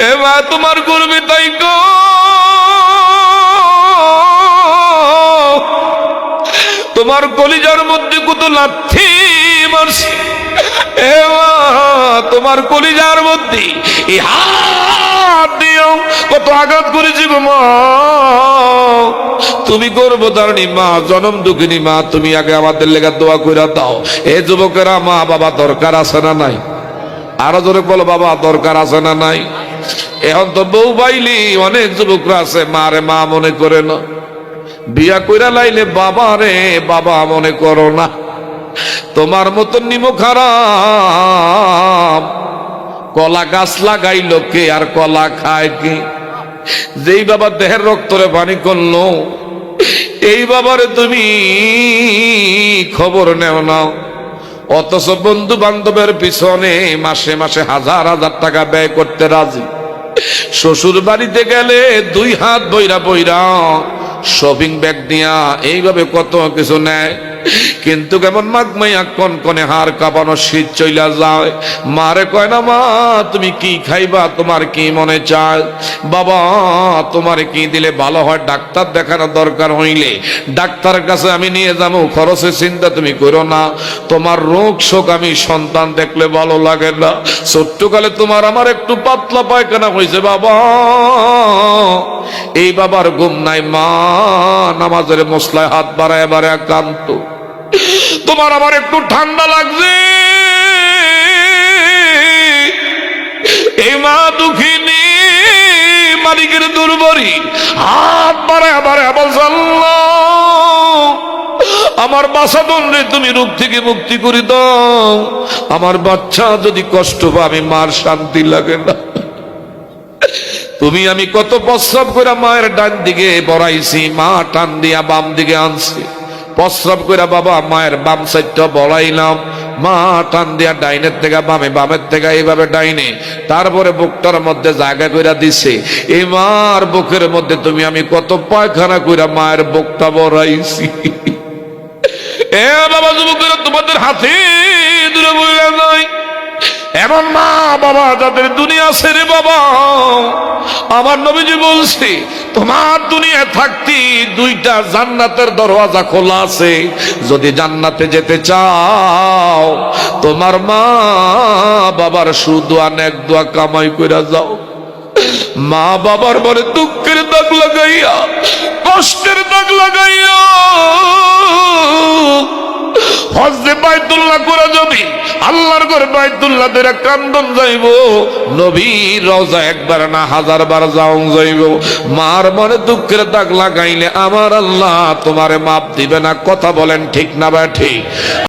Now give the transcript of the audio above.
এ মা তোমার গর্বে তাই গো তোমার কলিজার মধ্যে কত লাথি মারছে। এ মা তোমার কলিজার মধ্যে এই হাত দিয়েও কত আঘাত করেছি গো মা। তুমি গর্ভধারিণী মা, জনম দুঃখিনী মা, তুমি আগে আমাদের লেগে দোয়া কইরা দাও। এ যুবকেরা মা বাবা দরকার আছে না নাই? আরো জোরে বলো বাবা দরকার আছে না নাই? এখন তো বউ পাইলি অনেক যুবকরা আছে মা রে মা মনে করে না, বিয়া কইরা লাইলে বাবা রে বাবা মনে করো না। তোমার মতন নিমো খারাপ। কলা গাছ লাগাইলো কে আর কলা খায় কে? যেই বাবা দেহের রক্তরে পানি করলো এই বাবারে তুমি খবর নেও না। অথচ বন্ধু বান্ধবের পিছনে মাসে মাসে হাজার হাজার টাকা ব্যয় করতে রাজি। শ্বশুর বাড়িতে গেলে 2 হাত বইরা বইরা শপিং ব্যাগ দিয়া এইভাবে কত কিছু নেয়, কিন্তু কেমন মাগমাইয়া কনকনে হার কাঁপানো শীত চইলা যায়। মারে কয় না মা তুমি কি খাইবা, তোমার কি মনে চায়? বাবা তোমার কি দিলে ভালো হয় ডাক্তার দেখানোর দরকার হইলে ডাক্তারের কাছে আমি নিয়ে যাবো, খরচের চিন্তা তুমি করো না। তোমার রোগ শোক আমি সন্তান দেখলে ভালো লাগে না। ছোট্টকালে তোমার আমার একটু পাতলা পায়খানা হয়েছে বাবা, এই বাবার ঘুম নাই। মা নামাজের মশলায় হাত বাড়ায় বাড়ায় কান্ত। তোমার আমার একটু ঠান্ডা লাগছে, এই মা দুঃখিনী মালিকের দুর্বরী হাত বাড়ায় বাড়ায় বলছে আল্লাহ আমার বাচ্চাদন রে তুমি রোগ থেকে মুক্তি করে দাও। আমার বাচ্চা যদি কষ্ট পায় আমি মার শান্তি লাগে না। তুমি আমি কত প্রস্রাব করে মায়ের ডান দিকে বড়াইছি, মা টান দিয়া বাম দিকে আনছি। প্রস্রাব করে বাবা মায়ের বাম সাইডটা বড়াইলাম, মা টান দিয়া ডাইনের থেকে বামে, বামের থেকে এইভাবে ডাইনে, তারপরে বুকটার মধ্যে জায়গা কইরা দিছে। এই মার বুকের মধ্যে তুমি আমি কত পায়খানা কইরা মায়ের বুকটা বড়াইছি। এ বাবা যুবকেরা তোমাদের হাতে দূরে বইলা নাই এমন মা বাবা যাদের দুনিয়া ছেড়ে বাবা। আমার নবীজি বলছে তোমার দুনিয়া থাকতে 2টা জান্নাতের দরওয়াজা খোলা আছে। যদি জান্নাতে যেতে চাও তোমার মা বাবার সুদোয়া নেক দোয়া কামাই কইরা যাও। মা বাবার বলে দুঃখের দাগ লাগাইয়া, কষ্টের দাগ লাগাইয়া হজে বাইতুল্লাহ করে যাবি, আল্লাহর ঘরে বাইতুল্লাহ ধরে কান্দন যাইব, নবীর রওজা একবার না 1000 বার যাও যাইব। মার মনে দুঃখের দাগ লাগাইলে আমার আল্লাহ তোমারে মাপ দিবে না। কথা বলেন ঠিক না ব্যাঠি?